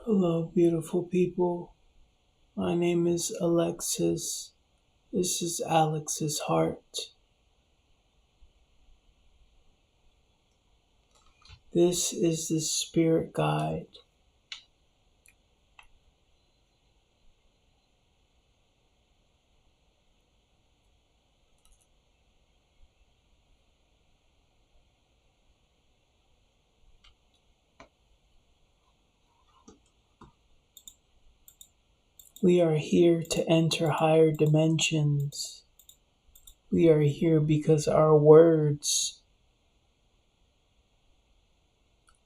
Hello, beautiful people. My name is Alexis. This is Alex's heart. This is the spirit guide. We are here to enter higher dimensions. We are here because our words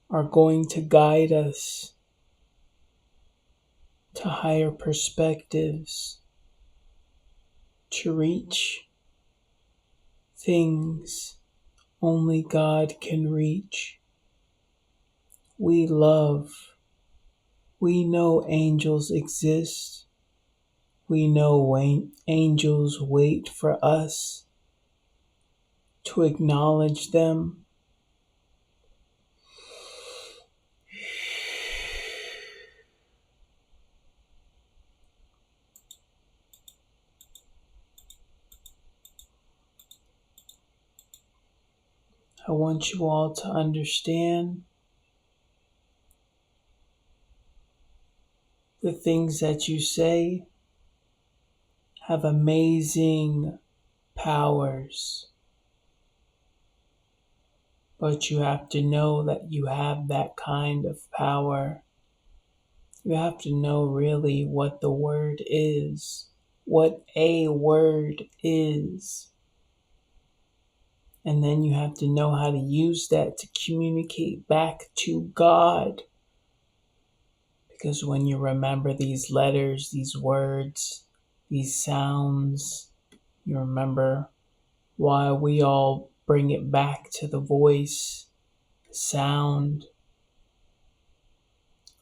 are going to guide us to higher perspectives, to reach things only God can reach. We love. We know angels exist. We know angels wait for us to acknowledge them. I want you all to understand the things that you say have amazing powers, but you have to know that you have that kind of power. You have to know really what the word is, what a word is. And then you have to know how to use that to communicate back to God. Because when you remember these letters, these words, these sounds, you remember why we all bring it back to the voice, the sound,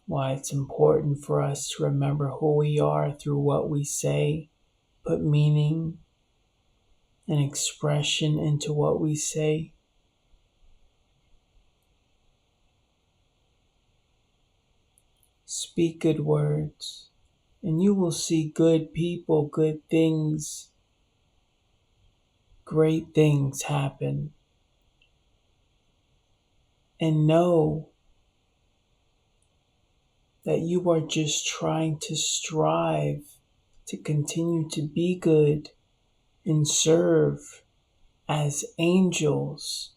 why it's important for us to remember who we are through what we say, put meaning and expression into what we say. Speak good words, and you will see good people, good things, great things happen. And know that you are just trying to strive to continue to be good and serve as angels.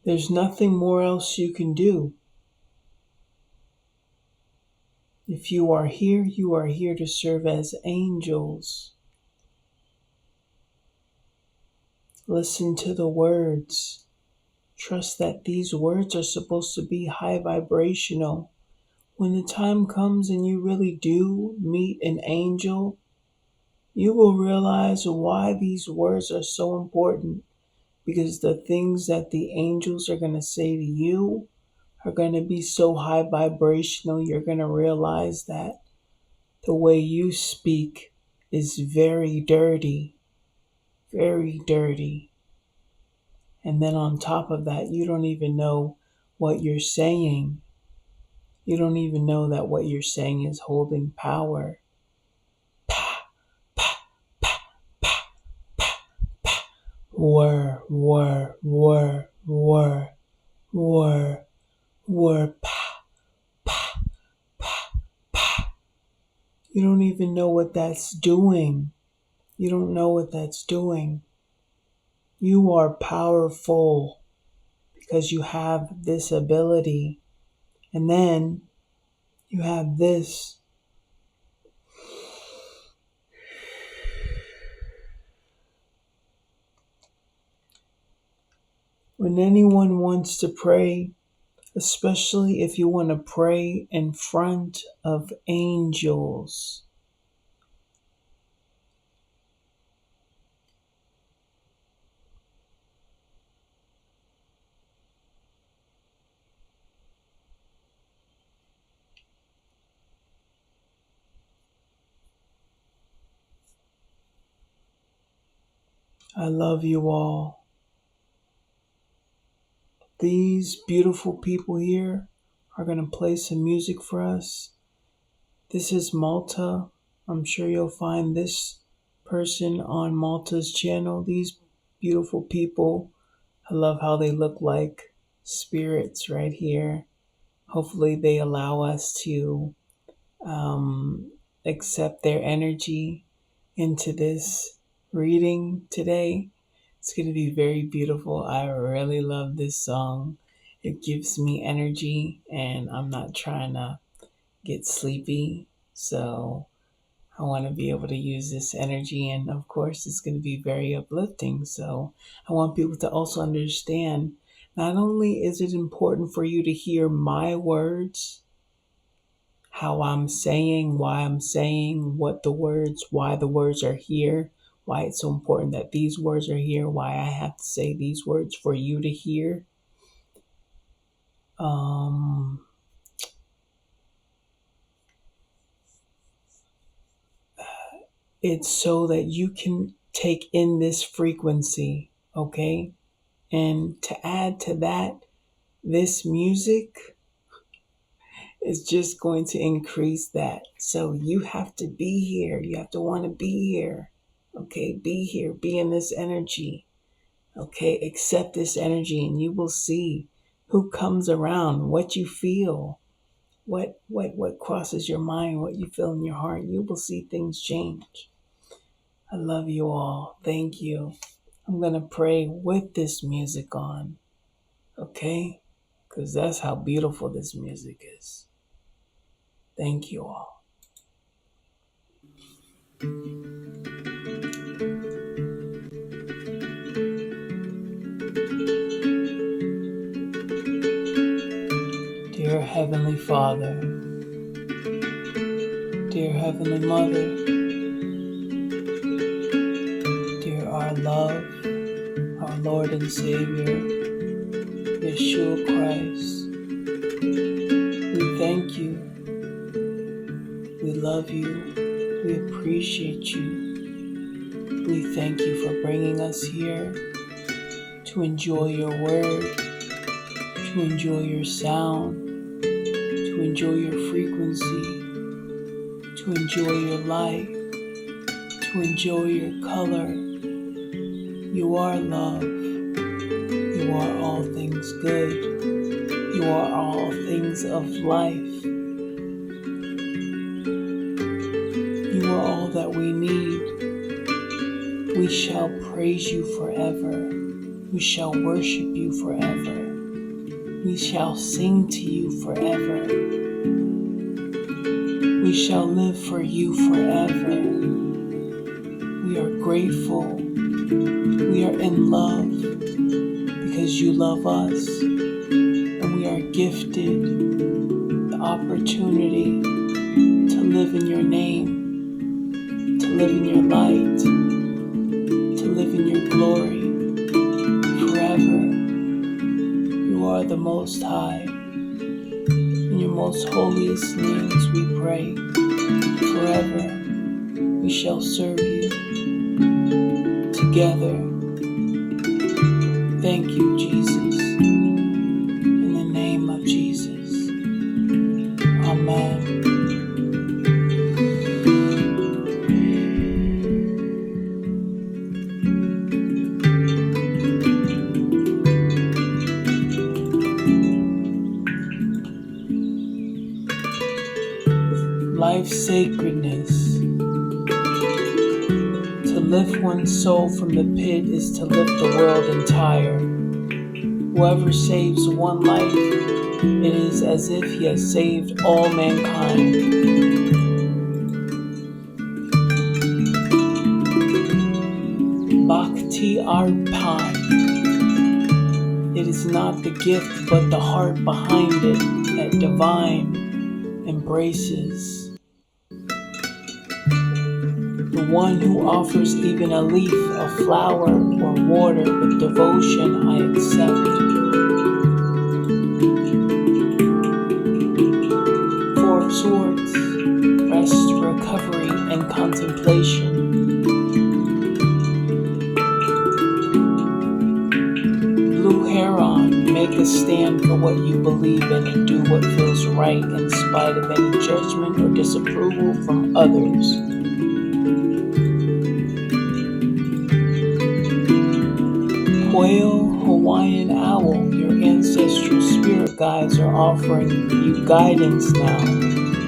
There's nothing more else you can do. If you are here to serve as angels. Listen to the words. Trust that these words are supposed to be high vibrational. When the time comes and you really do meet an angel, you will realize why these words are so important. Because the things that the angels are going to say to you are going to be so high vibrational, you're going to realize that the way you speak is very dirty, very dirty. And then on top of that, you don't even know what you're saying. You don't even know that what you're saying is holding power. Pa, pa, pa, pa, pa, pa. Whir, whir, whir, whir, whir, whir, pa, pa, pa, pa. You don't even know what that's doing. You don't know what that's doing. You are powerful because you have this ability. And then you have this. When anyone wants to pray, especially if you want to pray in front of angels, I love you all. These beautiful people here are going to play some music for us. This is Malta. I'm sure you'll find this person on Malta's channel. These beautiful people, I love how they look like spirits right here. Hopefully they allow us to accept their energy into this reading today. It's going to be very beautiful. I really love this song. It gives me energy, and I'm not trying to get sleepy. So I want to be able to use this energy, and of course, it's going to be very uplifting. So I want people to also understand not only is it important for you to hear my words, how I'm saying, why I'm saying, what the words, why the words are here, why it's so important that these words are here, why I have to say these words for you to hear. It's so that you can take in this frequency, okay? And to add to that, this music is just going to increase that. So you have to be here. You have to want to be here. Okay, be here. Be in this energy. Okay, accept this energy and you will see who comes around, what you feel, what crosses your mind, what you feel in your heart. You will see things change. I love you all. Thank you. I'm going to pray with this music on. Okay? Because that's how beautiful this music is. Thank you all. Dear Heavenly Father, dear Heavenly Mother, dear our love, our Lord and Savior, Yeshua Christ, we thank you, we love you, we appreciate you, we thank you for bringing us here to enjoy your word, to enjoy your sound, to enjoy your frequency, to enjoy your light, to enjoy your color. You are love. You are all things good. You are all things of life. You are all that we need. We shall praise you forever. We shall worship you forever. We shall sing to you forever. We shall live for you forever. We are grateful. We are in love because you love us. And we are gifted the opportunity to live in your name, to live in your light, to live in your glory forever. You are the Most High. In your most holiest names we pray. Forever we shall serve you together. Thank you, Jesus. In the name of Jesus. Amen. Life's sacredness. To lift one's soul from the pit is to lift the world entire. Whoever saves one life, it is as if he has saved all mankind. Bhakti Arpan. It is not the gift but the heart behind it that divine embraces. The one who offers even a leaf, a flower, or water with devotion I accept. Four of Swords, rest, recovery, and contemplation. a stand for what you believe in and do what feels right in spite of any judgment or disapproval from others. Quail, Hawaiian owl, your ancestral spirit guides are offering you guidance now,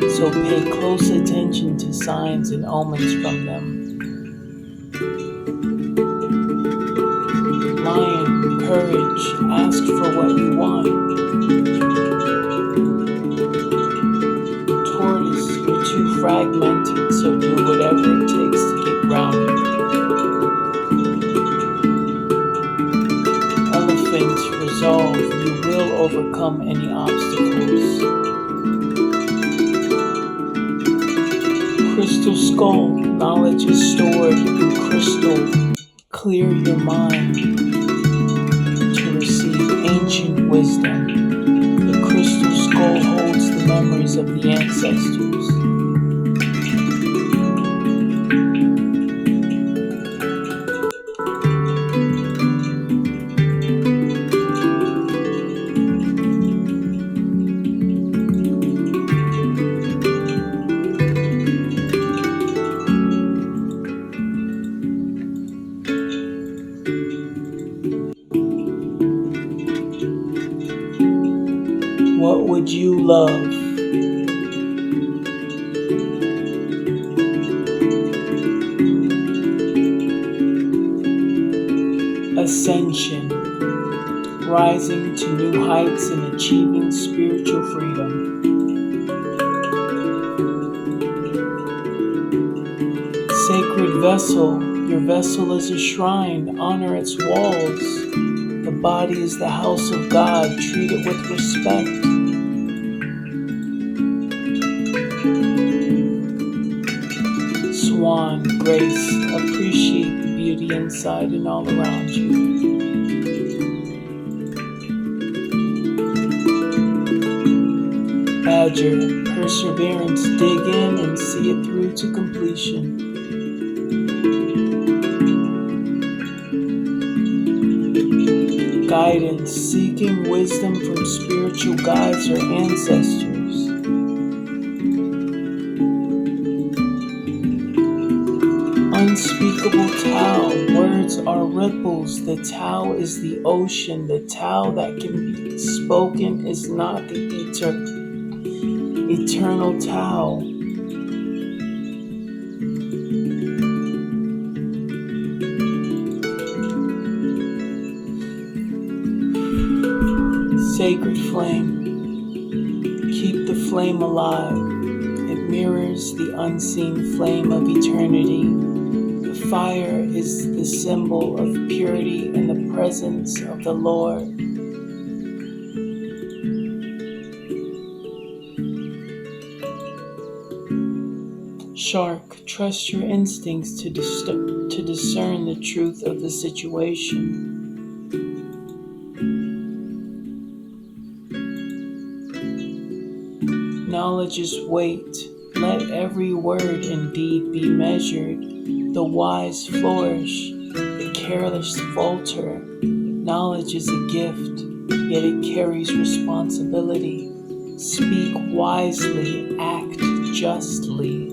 so pay close attention to signs and omens from them. Lion, courage, ask for what you want. Tortoise, you're too fragmented, so do whatever it takes to get grounded. Elephant, resolve, you will overcome any obstacles. Crystal skull, knowledge is stored in crystal. Clear your mind to receive ancient wisdom. The crystal skull holds the memories of the ancestors. What would you love? Ascension, rising to new heights and achieving spiritual freedom. Sacred vessel, your vessel is a shrine, honor its walls. The body is the house of God, treat it with respect. Swan, grace, appreciate the beauty inside and all around you. Badger, perseverance, dig in and see it through to completion. Guidance, seeking wisdom from spiritual guides or ancestors. Unspeakable Tao, words are ripples. The Tao is the ocean. The Tao that can be spoken is not the eternal Tao. Sacred flame, keep the flame alive. It mirrors the unseen flame of eternity. The fire is the symbol of purity and the presence of the Lord. Shark, trust your instincts to discern the truth of the situation. Knowledge is weight. Let every word and deed be measured. The wise flourish, the careless falter. Knowledge is a gift, yet it carries responsibility. Speak wisely, act justly.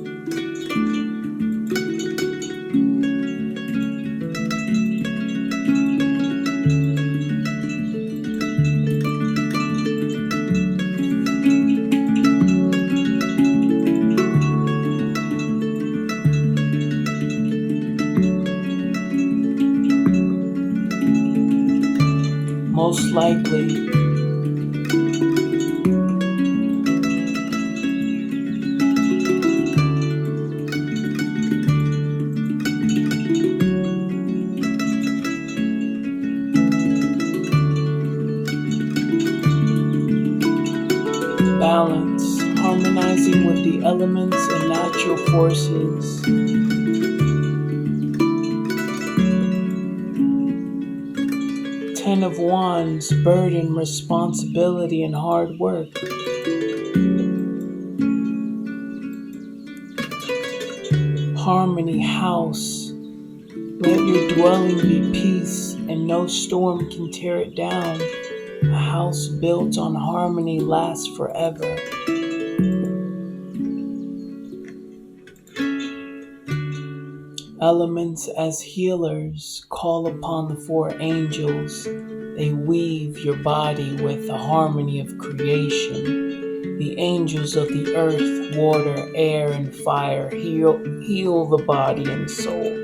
Most likely, balance, harmonizing with the elements and natural forces. Ten of Wands, burden, responsibility, and hard work. Harmony, house. Let your dwelling be peace, and no storm can tear it down. A house built on harmony lasts forever. Elements as healers call upon the four angels. They weave your body with the harmony of creation. The angels of the earth, water, air, and fire heal the body and soul.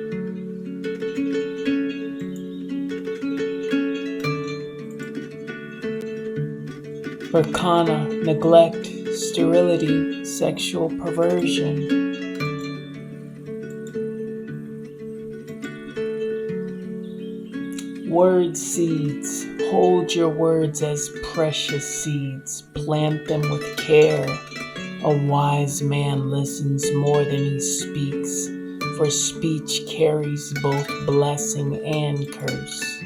Berkana, neglect, sterility, sexual perversion. Word seeds. Hold your words as precious seeds. Plant them with care. A wise man listens more than he speaks, for speech carries both blessing and curse.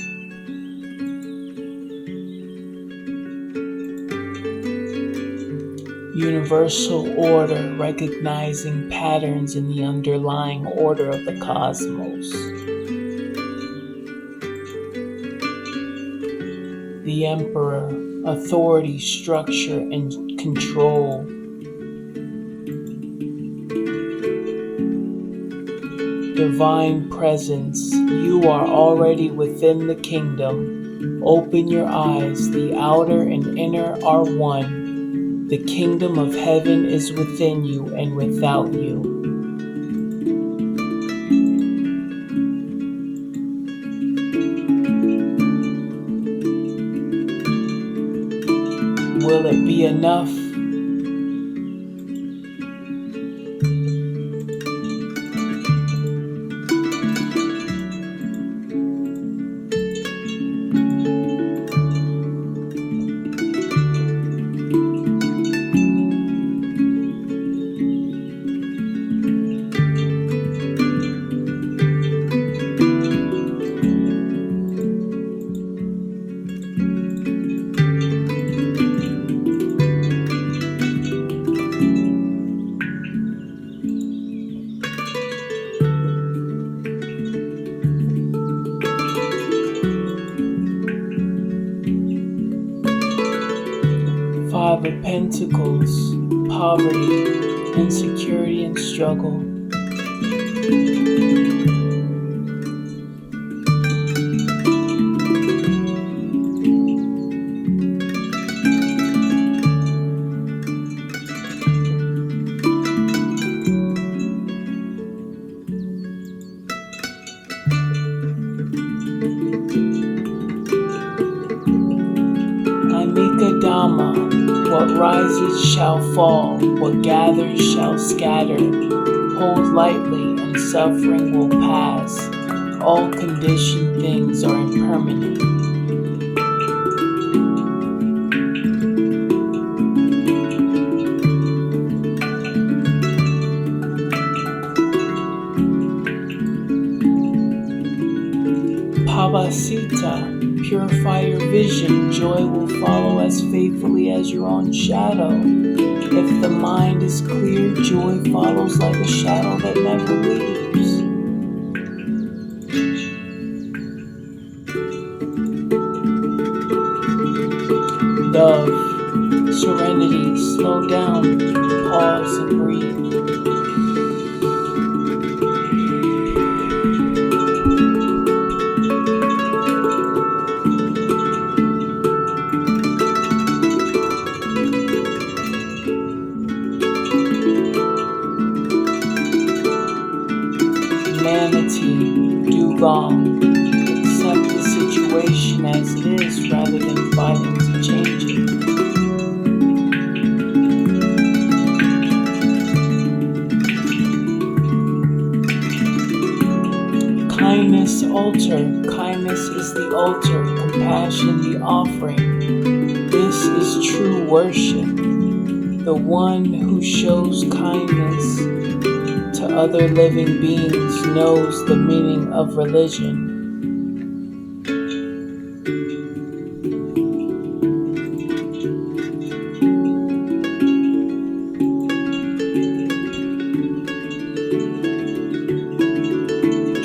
Universal order, recognizing patterns in the underlying order of the cosmos. The Emperor, authority, structure, and control. Divine presence, you are already within the kingdom. Open your eyes, the outer and inner are one. The kingdom of heaven is within you and without you. Will it be enough? Five of Pentacles, poverty, insecurity, and struggle. Amika Dhamma. What rises shall fall, what gathers shall scatter. Hold lightly and suffering will pass. All conditioned things are impermanent. Pavasita. Purify your vision, joy will follow as faithfully as your own shadow. If the mind is clear, joy follows like a shadow that never leaves. Dove, serenity, slow down, pause and breathe. Dugong. Accept the situation as it is rather than fighting to change it. Kindness altar. Kindness is the altar, compassion the offering. This is true worship. The one who shows kindness to other living beings knows the meaning of religion.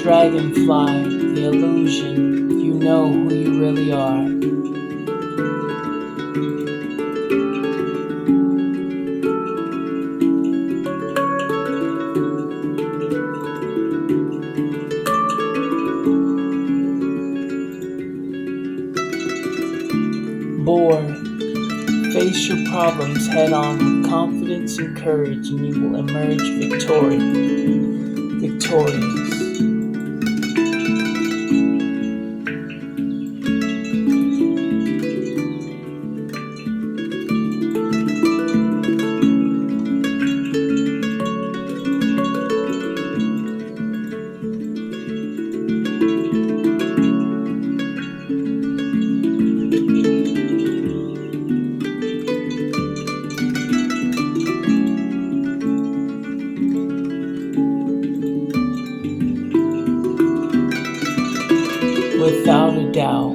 Dragonfly, the illusion, you know who you really are. your problems head on with confidence and courage, and you will emerge victorious. Without a doubt.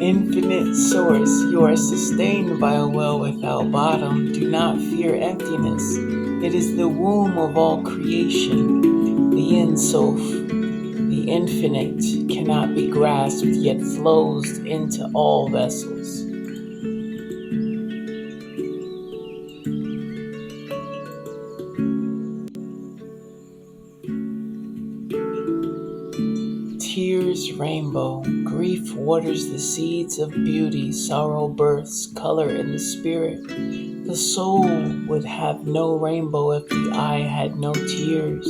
Infinite source, you are sustained by a well without bottom. Do not fear emptiness. It is the womb of all creation. The Ein Sof, the infinite, cannot be grasped, yet flows into all vessels. Tears rainbow, grief waters the seeds of beauty, sorrow births color in the spirit. The soul would have no rainbow if the eye had no tears.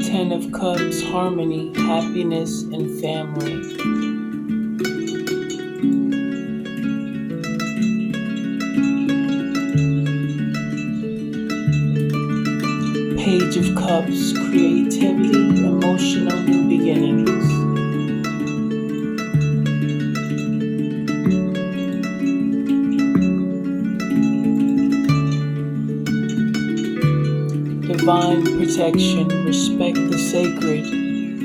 Ten of Cups, harmony, happiness, and family. Page of Cups, creativity, emotional new beginnings. Divine protection, respect the sacred.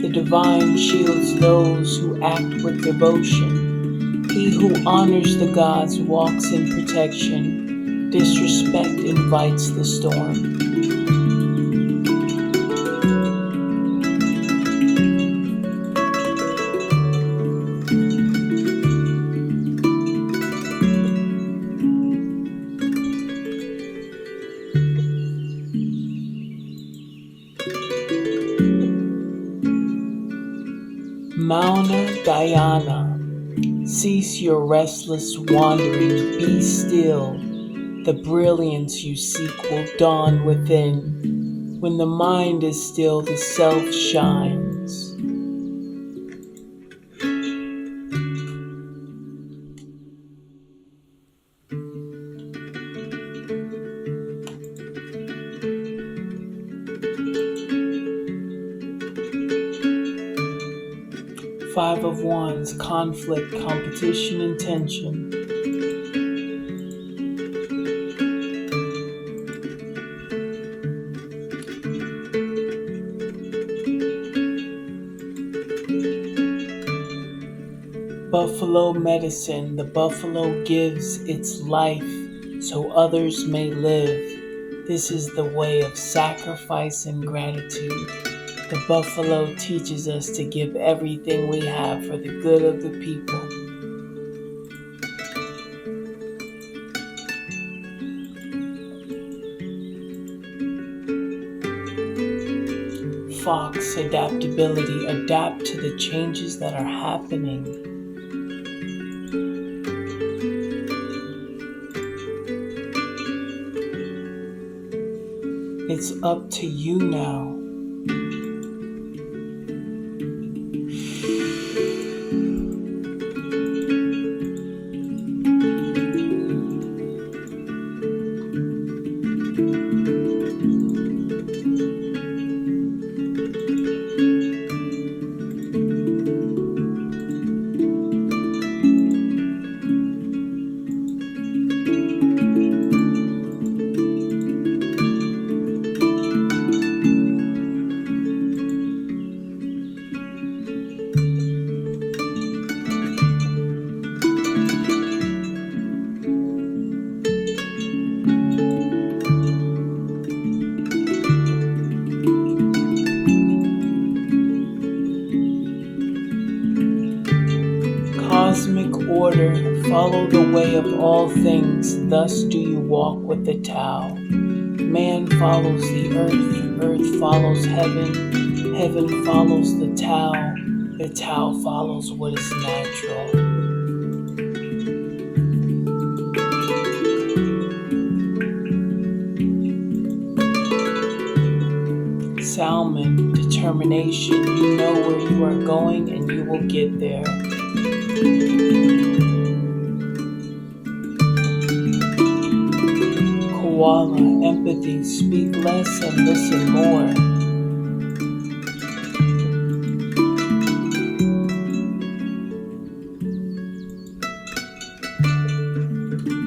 The divine shields those who act with devotion. He who honors the gods walks in protection. Disrespect invites the storm. Mauna Diana, cease your restless wandering, be still. The brilliance you seek will dawn within. When the mind is still, the self shines. Five of Wands, conflict, competition, and tension. Buffalo medicine, the buffalo gives its life so others may live. This is the way of sacrifice and gratitude. The buffalo teaches us to give everything we have for the good of the people. Fox, adaptability, adapt to the changes that are happening. It's up to you now. cosmic order, follow the way of all things, thus do you walk with the Tao. Man follows the earth follows heaven, heaven follows the Tao follows what is natural. Salmon, determination, you know where you are going and you will get there. Koala, empathy, speak less and listen more.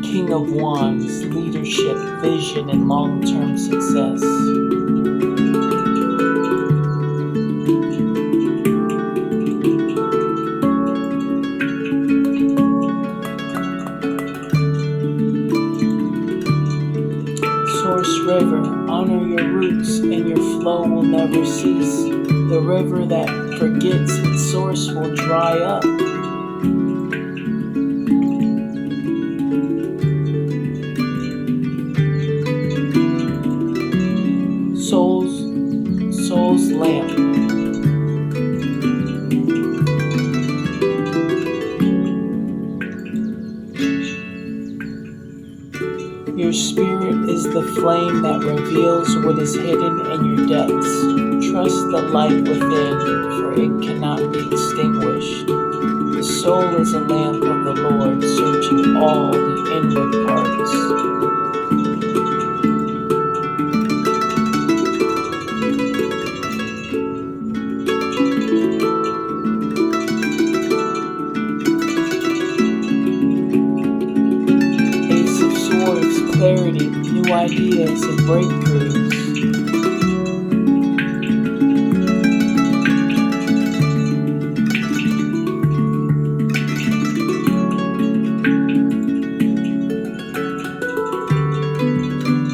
King of Wands, leadership, vision, and long-term success. Source river, honor your roots and your flow will never cease. The river that forgets its source will dry up. Soul's lamp. Your spirit is the flame that reveals what is hidden in your depths. Trust the light within, for it cannot be extinguished. The soul is a lamp of the Lord, searching all the inward parts. Clarity, new ideas, and breakthroughs.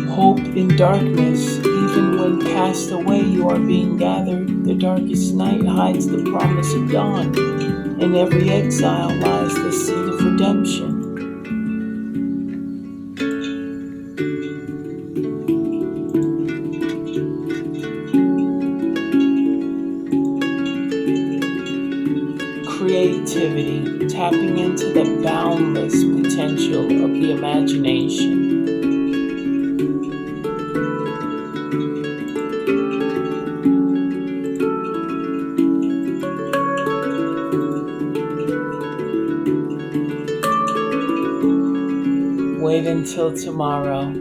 Hope in darkness, even when cast away you are being gathered. The darkest night hides the promise of dawn. In every exile lies the seed of redemption. Creativity, tapping into the boundless potential of the imagination. Wait until tomorrow.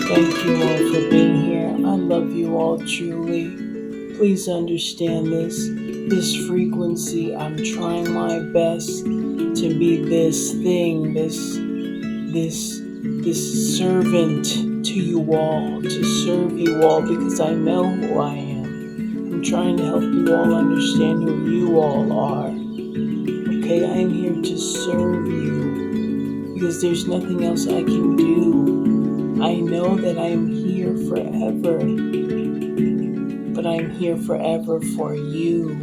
Thank you all for being here. I love you all truly. Please understand this frequency. I'm trying my best to be this thing, this servant to you all, to serve you all because I know who I am. I'm trying to help you all understand who you all are. Okay, I am here to serve you because there's nothing else I can do. I know that I am here forever, but I am here forever for you.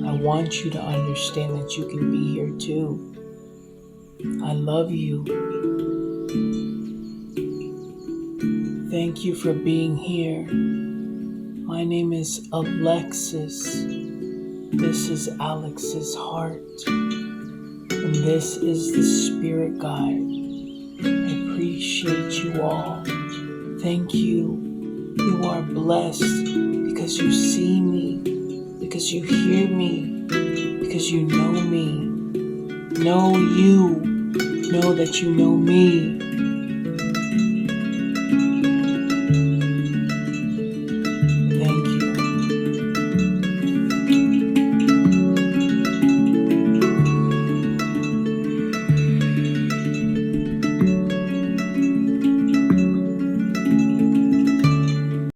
I want you to understand that you can be here too. I love you. Thank you for being here. My name is Alexis. This is Alex's heart. And this is the Spirit Guide. I appreciate you all. Thank you. You are blessed because you see me, because you hear me, because you know me. Know you. Know that you know me.